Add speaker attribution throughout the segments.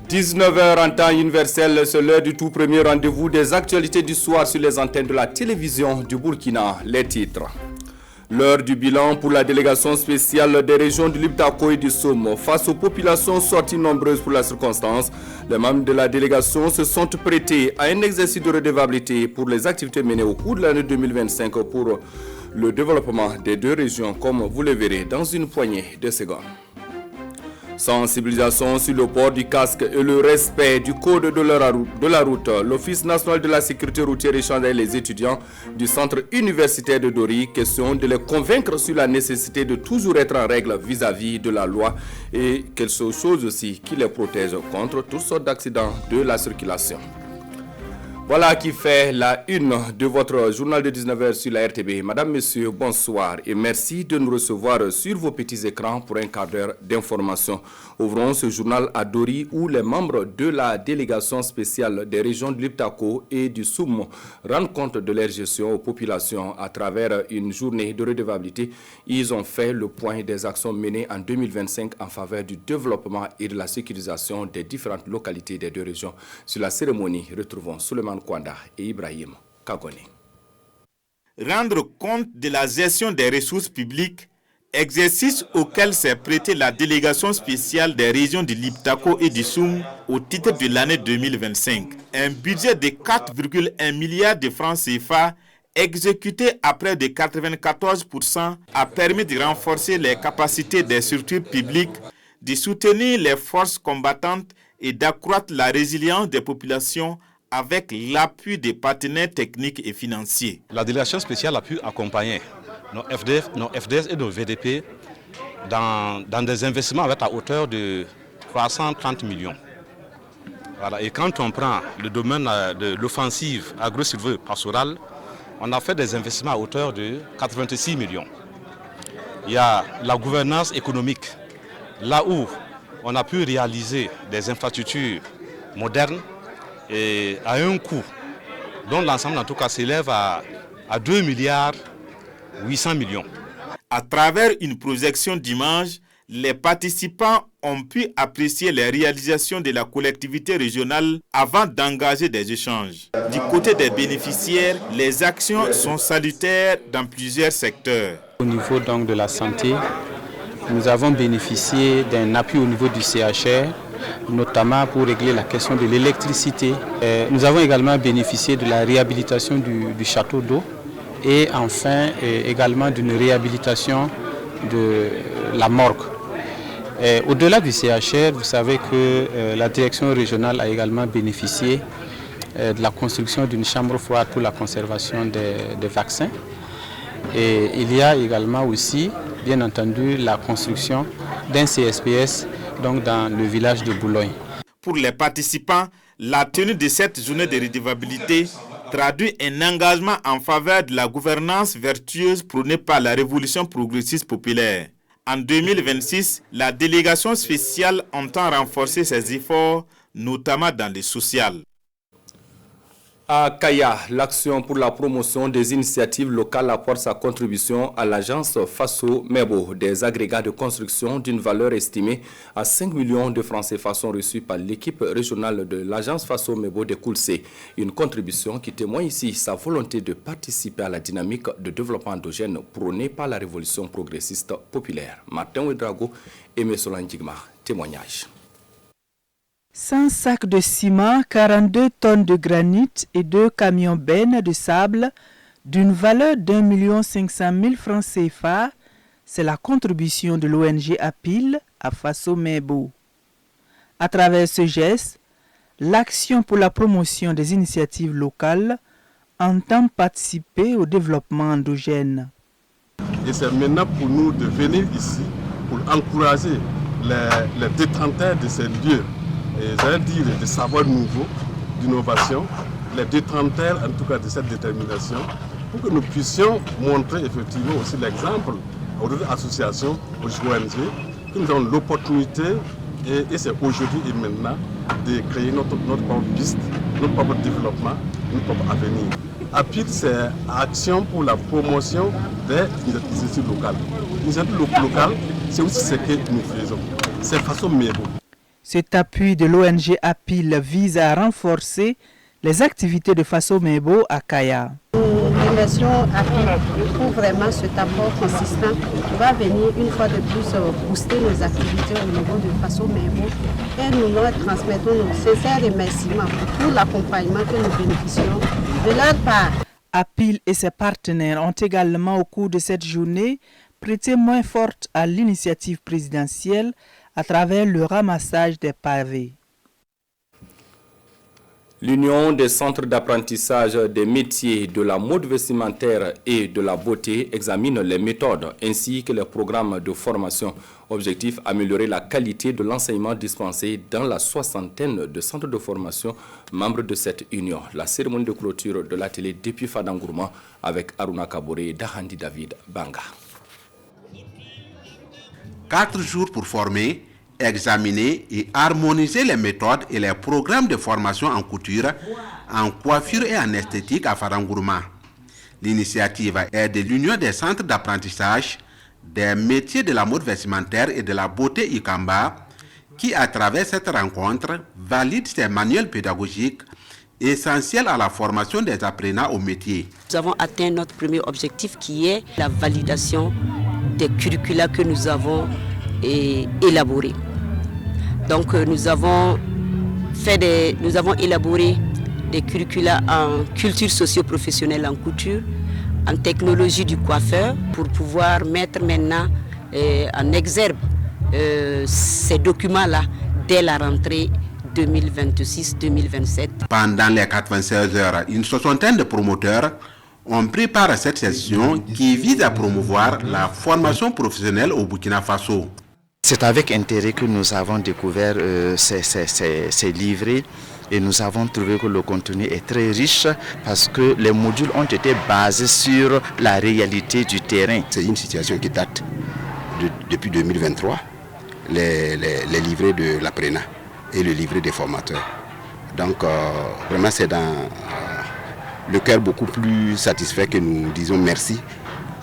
Speaker 1: 19h en temps universel, c'est l'heure du tout premier rendez-vous des actualités du soir sur les antennes de la télévision du Burkina. Les titres. L'heure du bilan pour la délégation spéciale des régions du Liptako et du Soum. Face aux populations sorties nombreuses pour la circonstance, les membres de la délégation se sont prêtés à un exercice de redevabilité pour les activités menées au cours de l'année 2025 pour le développement des deux régions, comme vous le verrez dans une poignée de secondes. Sensibilisation sur le port du casque et le respect du code de la route. L'Office national de la sécurité routière échange avec les étudiants du centre universitaire de Dori. Question de les convaincre sur la nécessité de toujours être en règle vis-à-vis de la loi et quelque chose aussi qui les protège contre toutes sortes d'accidents de la circulation. Voilà qui fait la une de votre journal de 19h sur la RTB. Madame, Monsieur, bonsoir et merci de nous recevoir sur vos petits écrans pour un quart d'heure d'information. Ouvrons ce journal à Dori où les membres de la délégation spéciale des régions de Liptako et du Soum rendent compte de leur gestion aux populations à travers une journée de redevabilité. Ils ont fait le point des actions menées en 2025 en faveur du développement et de la sécurisation des différentes localités des deux régions. Sur la cérémonie, retrouvons Souleymane Kwanda et Ibrahim Kagone.
Speaker 2: Rendre compte de la gestion des ressources publiques, exercice auquel s'est prêtée la délégation spéciale des régions du Liptako et du Soum au titre de l'année 2025. Un budget de 4,1 milliards de francs CFA exécuté à près de 94% a permis de renforcer les capacités des structures publiques, de soutenir les forces combattantes et d'accroître la résilience des populations avec l'appui des partenaires techniques et financiers.
Speaker 3: La délégation spéciale a pu accompagner nos FDS et nos VDP dans des investissements à hauteur de 330 millions. Voilà. Et quand on prend le domaine de l'offensive agro-silvo-pastorale, on a fait des investissements à hauteur de 86 millions. Il y a la gouvernance économique, là où on a pu réaliser des infrastructures modernes et à un coût dont l'ensemble en tout cas s'élève à 2 milliards 800 millions.
Speaker 2: À travers une projection d'images, les participants ont pu apprécier les réalisations de la collectivité régionale avant d'engager des échanges. Du côté des bénéficiaires, les actions sont salutaires dans plusieurs secteurs.
Speaker 4: Au niveau donc de la santé, nous avons bénéficié d'un appui au niveau du CHR, notamment pour régler la question de l'électricité. Nous avons également bénéficié de la réhabilitation du château d'eau et enfin également d'une réhabilitation de la morgue. Au-delà du CHR, vous savez que la direction régionale a également bénéficié de la construction d'une chambre froide pour la conservation des vaccins. Et il y a également aussi, bien entendu, la construction d'un CSPS donc dans le village de Boulogne.
Speaker 2: Pour les participants, la tenue de cette journée de redevabilité traduit un engagement en faveur de la gouvernance vertueuse prônée par la révolution progressiste populaire. En 2026, la délégation spéciale entend renforcer ses efforts, notamment dans le social.
Speaker 1: À Kaya, l'action pour la promotion des initiatives locales apporte sa contribution à l'agence Faso Mebo. Des agrégats de construction d'une valeur estimée à 5 millions de francs CFA sont reçus par l'équipe régionale de l'agence Faso Mebo de Koulsé. Une contribution qui témoigne ici sa volonté de participer à la dynamique de développement endogène prônée par la révolution progressiste populaire. Martin Ouedraogo et M. Solandigma, témoignage.
Speaker 5: 100 sacs de ciment, 42 tonnes de granit et 2 camions bennes de sable d'une valeur d'1 500 000 francs CFA, c'est la contribution de l'ONG APIL à Faso Mebo. À travers ce geste, l'Action pour la promotion des initiatives locales entend participer au développement endogène.
Speaker 6: Et c'est maintenant pour nous de venir ici pour encourager les détenteurs de ces lieux, et j'allais dire de savoirs nouveaux, d'innovation, les détenteurs en tout cas de cette détermination, pour que nous puissions montrer effectivement aussi l'exemple aux autres associations, aux ONG, que nous avons l'opportunité, et c'est aujourd'hui et maintenant, de créer notre propre piste, notre propre développement, notre propre avenir. APIL, c'est Action pour la promotion des initiatives locales. Les initiatives locales, c'est aussi ce que nous faisons. C'est Faso Mebo.
Speaker 5: Cet appui de l'ONG APIL vise à renforcer les activités de Faso Mebo à Kaya.
Speaker 7: Nous remercions APIL pour vraiment cet apport consistant qui va venir une fois de plus booster nos activités au niveau de Faso Mebo et nous leur transmettons nos sincères remerciements pour tout l'accompagnement que nous bénéficions de leur part.
Speaker 5: APIL et ses partenaires ont également au cours de cette journée prêté main forte à l'initiative présidentielle à travers le ramassage des pavés.
Speaker 1: L'Union des centres d'apprentissage des métiers de la mode vestimentaire et de la beauté examine les méthodes ainsi que les programmes de formation. Objectif, améliorer la qualité de l'enseignement dispensé dans la soixantaine de centres de formation membres de cette union. La cérémonie de clôture de l'atelier depuis Fadangourma avec Aruna Kabore et Dahandi David Banga.
Speaker 8: 4 jours pour former, examiner et harmoniser les méthodes et les programmes de formation en couture, en coiffure et en esthétique à Fadangourma. L'initiative est de l'Union des centres d'apprentissage des métiers de la mode vestimentaire et de la beauté Ikamba, qui à travers cette rencontre valide ces manuels pédagogiques essentiels à la formation des apprenants au métier.
Speaker 9: Nous avons atteint notre premier objectif qui est la validation des curricula que nous avons élaborés. Donc nous avons élaboré des curricula en culture socio-professionnelle en couture, en technologie du coiffeur pour pouvoir mettre maintenant en exergue ces documents-là dès la rentrée 2026-2027.
Speaker 8: Pendant les 96 heures, une soixantaine de promoteurs ont pris part à cette session qui vise à promouvoir la formation professionnelle au Burkina Faso.
Speaker 10: C'est avec intérêt que nous avons découvert ces livrets et nous avons trouvé que le contenu est très riche parce que les modules ont été basés sur la réalité du terrain.
Speaker 11: C'est une situation qui date depuis 2023, les livrets de l'APRENA et le livret des formateurs. Donc vraiment c'est dans le cœur beaucoup plus satisfait que nous disons merci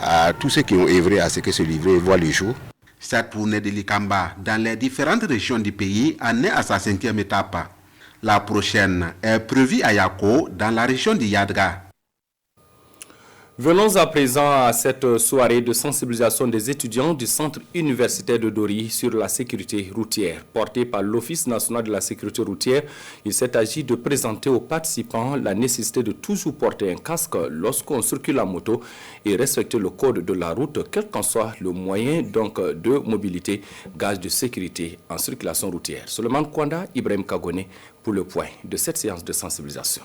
Speaker 11: à tous ceux qui ont œuvré à ce que ce livret voit le jour.
Speaker 8: Cette tournée de l'Ikamba dans les différentes régions du pays en est à sa 5e étape. La prochaine est prévue à Yako, dans la région de Yadga.
Speaker 1: Venons à présent à cette soirée de sensibilisation des étudiants du centre universitaire de Dori sur la sécurité routière. Portée par l'Office national de la sécurité routière, il s'est agi de présenter aux participants la nécessité de toujours porter un casque lorsqu'on circule à moto et respecter le code de la route, quel qu'en soit le moyen donc de mobilité, gage de sécurité en circulation routière. Suleiman Kwanda, Ibrahim Kagone pour le point de cette séance de sensibilisation.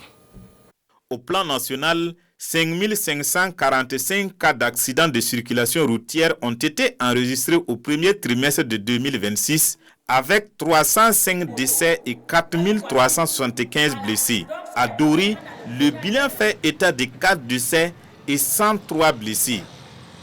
Speaker 2: Au plan national, 5545 cas d'accidents de circulation routière ont été enregistrés au premier trimestre de 2026, avec 305 décès et 4375 blessés. À Dori, le bilan fait état de 4 décès et 103 blessés.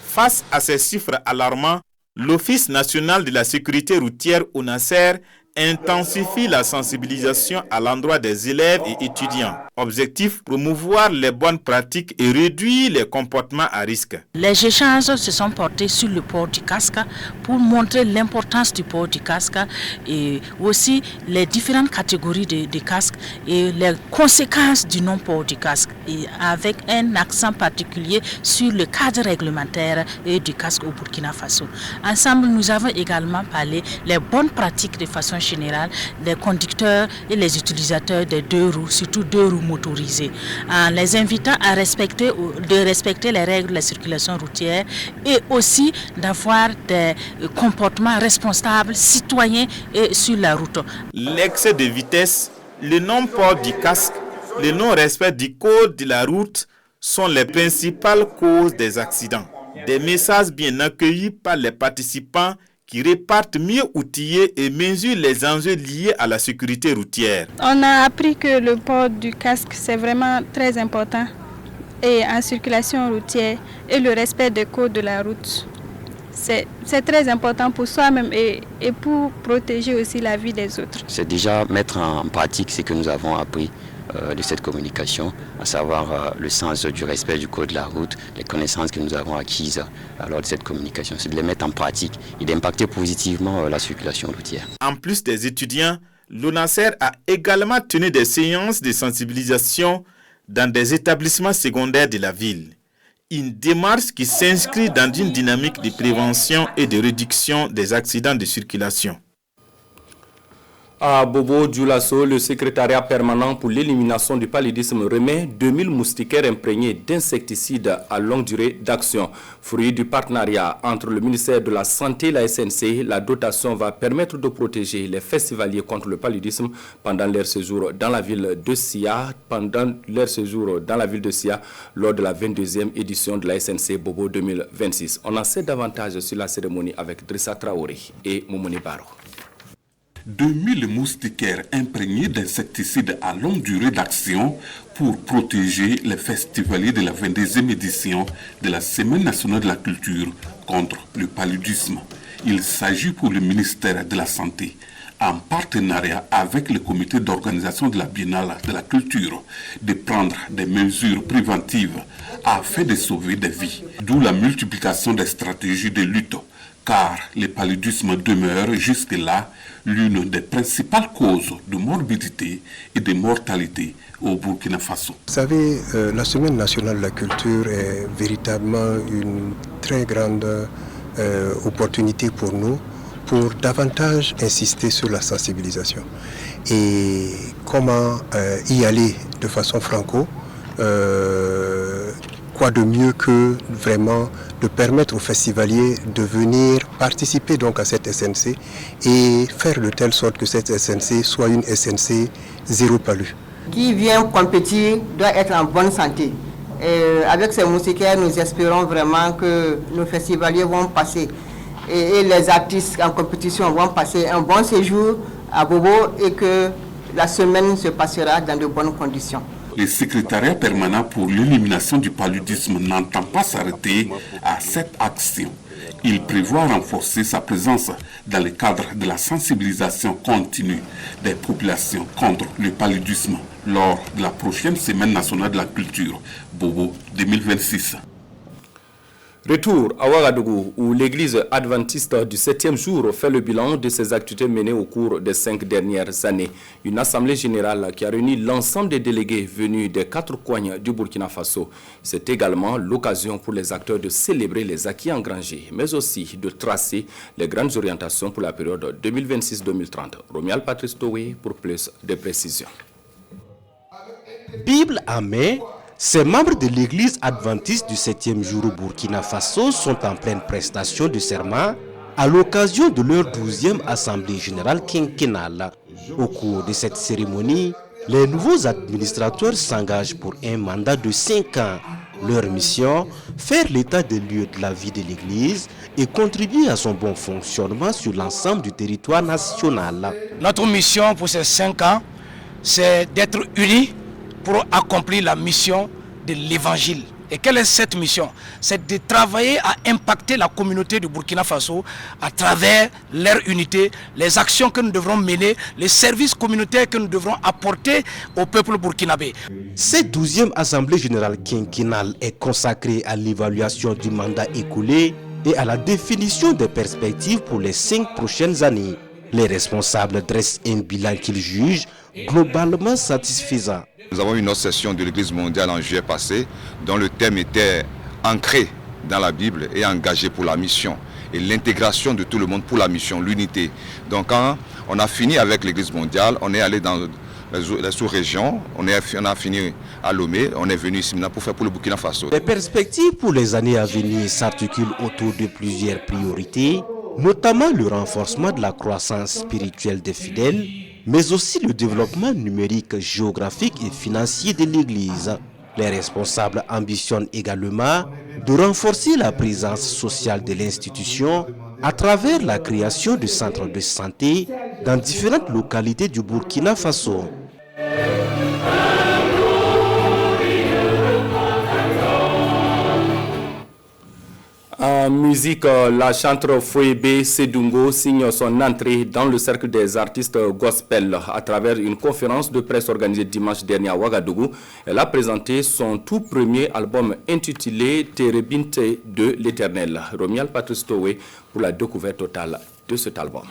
Speaker 2: Face à ces chiffres alarmants, l'Office national de la sécurité routière ONASER intensifie la sensibilisation à l'endroit des élèves et étudiants. Objectif, promouvoir les bonnes pratiques et réduire les comportements à risque.
Speaker 12: Les échanges se sont portés sur le port du casque pour montrer l'importance du port du casque et aussi les différentes catégories de casques et les conséquences du non-port du casque, et avec un accent particulier sur le cadre réglementaire et du casque au Burkina Faso. Ensemble, nous avons également parlé les bonnes pratiques de façon générale des conducteurs et les utilisateurs des 2 roues, surtout 2 roues motorisées, en les invitant à respecter les règles de la circulation routière et aussi d'avoir des comportements responsables, citoyens et sur la route.
Speaker 2: L'excès de vitesse, le non-port du casque, le non-respect du code de la route sont les principales causes des accidents. Des messages bien accueillis par les participants qui repartent mieux outillés et mesurent les enjeux liés à la sécurité routière.
Speaker 13: On a appris que le port du casque, c'est vraiment très important et en circulation routière et le respect des codes de la route. C'est très important pour soi-même et pour protéger aussi la vie des autres.
Speaker 14: C'est déjà mettre en pratique ce que nous avons appris de cette communication, à savoir le sens du respect du code de la route, les connaissances que nous avons acquises lors de cette communication, c'est de les mettre en pratique et d'impacter positivement la circulation routière.
Speaker 2: En plus des étudiants, l'ONASER a également tenu des séances de sensibilisation dans des établissements secondaires de la ville. Une démarche qui s'inscrit dans une dynamique de prévention et de réduction des accidents de circulation.
Speaker 1: À Bobo Dioulasso, le secrétariat permanent pour l'élimination du paludisme remet 2000 moustiquaires imprégnés d'insecticides à longue durée d'action. Fruit du partenariat entre le ministère de la Santé et la SNC, la dotation va permettre de protéger les festivaliers contre le paludisme pendant leur séjour dans la ville de Sia, lors de la 22e édition de la SNC Bobo 2026. On en sait davantage sur la cérémonie avec Drissa Traoré et Moumouni Baro.
Speaker 15: 2000 moustiquaires imprégnés d'insecticides à longue durée d'action pour protéger les festivaliers de la 22e édition de la Semaine nationale de la culture contre le paludisme. Il s'agit pour le ministère de la Santé, en partenariat avec le comité d'organisation de la Biennale de la culture, de prendre des mesures préventives afin de sauver des vies, d'où la multiplication des stratégies de lutte, car le paludisme demeure jusque-là l'une des principales causes de morbidité et de mortalité au Burkina Faso.
Speaker 16: Vous savez, la Semaine nationale de la culture est véritablement une très grande opportunité pour nous pour davantage insister sur la sensibilisation et comment y aller de façon franco. Quoi de mieux que vraiment de permettre aux festivaliers de venir participer donc à cette SNC et faire de telle sorte que cette SNC soit une SNC zéro palu.
Speaker 17: Qui vient compétir doit être en bonne santé. Et avec ces moustiquaires, nous espérons vraiment que nos festivaliers vont passer et les artistes en compétition vont passer un bon séjour à Bobo et que la semaine se passera dans de bonnes conditions.
Speaker 15: Le secrétariat permanent pour l'élimination du paludisme n'entend pas s'arrêter à cette action. Il prévoit renforcer sa présence dans le cadre de la sensibilisation continue des populations contre le paludisme lors de la prochaine Semaine nationale de la culture, Bobo 2026.
Speaker 1: Retour à Ouagadougou, où l'église adventiste du 7e jour fait le bilan de ses activités menées au cours des 5 dernières années. Une assemblée générale qui a réuni l'ensemble des délégués venus des 4 coins du Burkina Faso. C'est également l'occasion pour les acteurs de célébrer les acquis engrangés, mais aussi de tracer les grandes orientations pour la période 2026-2030. Romuald Patrice Towé pour plus de précisions.
Speaker 18: Bible à main, ces membres de l'église adventiste du 7e jour au Burkina Faso sont en pleine prestation de serment à l'occasion de leur 12e assemblée générale quinquennale. Au cours de cette cérémonie, les nouveaux administrateurs s'engagent pour un mandat de 5 ans. Leur mission, faire l'état des lieux de la vie de l'église et contribuer à son bon fonctionnement sur l'ensemble du territoire national.
Speaker 19: Notre mission pour ces 5 ans, c'est d'être unis pour accomplir la mission de l'évangile. Et quelle est cette mission? C'est de travailler à impacter la communauté du Burkina Faso à travers leur unité, les actions que nous devrons mener, les services communautaires que nous devrons apporter au peuple burkinabé.
Speaker 18: Cette 12e assemblée générale quinquennale est consacrée à l'évaluation du mandat écoulé et à la définition des perspectives pour les 5 prochaines années. Les responsables dressent un bilan qu'ils jugent globalement satisfaisant.
Speaker 20: Nous avons eu une autre session de l'Église mondiale en juillet passé, dont le thème était ancré dans la Bible et engagé pour la mission. Et l'intégration de tout le monde pour la mission, l'unité. Donc quand on a fini avec l'Église mondiale, on est allé dans les sous-régions, on a fini à Lomé, on est venu ici maintenant pour faire pour le Burkina Faso.
Speaker 18: Les perspectives pour les années à venir s'articulent autour de plusieurs priorités, notamment le renforcement de la croissance spirituelle des fidèles, mais aussi le développement numérique, géographique et financier de l'Église. Les responsables ambitionnent également de renforcer la présence sociale de l'institution à travers la création de centres de santé dans différentes localités du Burkina Faso.
Speaker 1: En musique, la chanteuse Fouébé Sedungo signe son entrée dans le cercle des artistes gospel à travers une conférence de presse organisée dimanche dernier à Ouagadougou. Elle a présenté son tout premier album intitulé Terebinte de l'Éternel. Romial Patrice Towe pour la découverte totale de cet album.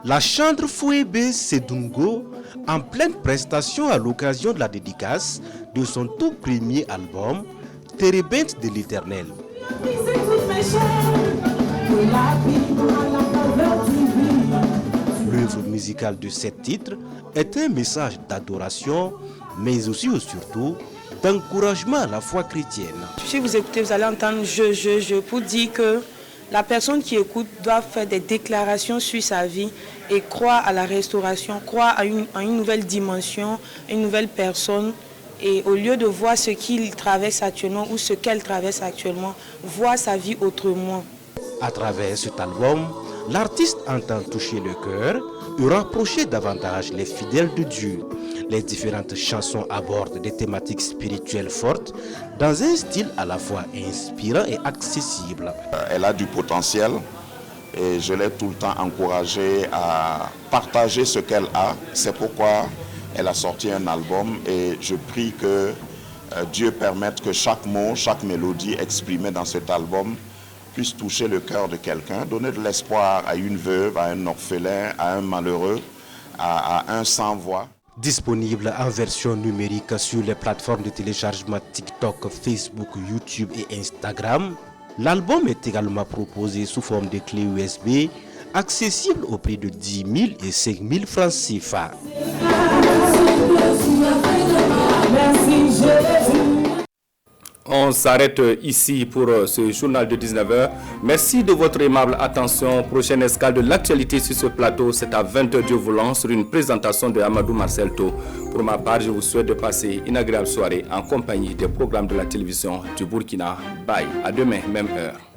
Speaker 18: La chanteuse Fouébé Sedungo, en pleine prestation à l'occasion de la dédicace de son tout premier album, Terebinte de l'Éternel. L'œuvre musicale de cet titre est un message d'adoration, mais aussi et surtout d'encouragement à la foi chrétienne.
Speaker 21: Si vous écoutez, vous allez entendre je pour dire que la personne qui écoute doit faire des déclarations sur sa vie et croire à la restauration, croire à une nouvelle dimension, une nouvelle personne. Et au lieu de voir ce qu'il traverse actuellement ou ce qu'elle traverse actuellement, voir sa vie autrement.
Speaker 18: À travers cet album, l'artiste entend toucher le cœur et rapprocher davantage les fidèles de Dieu. Les différentes chansons abordent des thématiques spirituelles fortes dans un style à la fois inspirant et accessible.
Speaker 22: Elle a du potentiel et je l'ai tout le temps encouragée à partager ce qu'elle a. C'est pourquoi elle a sorti un album et je prie que Dieu permette que chaque mot, chaque mélodie exprimée dans cet album puisse toucher le cœur de quelqu'un, donner de l'espoir à une veuve, à un orphelin, à un malheureux, à un sans-voix.
Speaker 18: Disponible en version numérique sur les plateformes de téléchargement TikTok, Facebook, YouTube et Instagram, l'album est également proposé sous forme de clé USB, accessible au prix de 10 000 et 5 000 francs CFA.
Speaker 1: On s'arrête ici pour ce journal de 19h. Merci de votre aimable attention. Prochaine escale de l'actualité sur ce plateau, c'est à 20h Dieu voulant sur une présentation de Amadou Marcel To. Pour ma part, je vous souhaite de passer une agréable soirée en compagnie des programmes de la télévision du Burkina. Bye. À demain, même heure.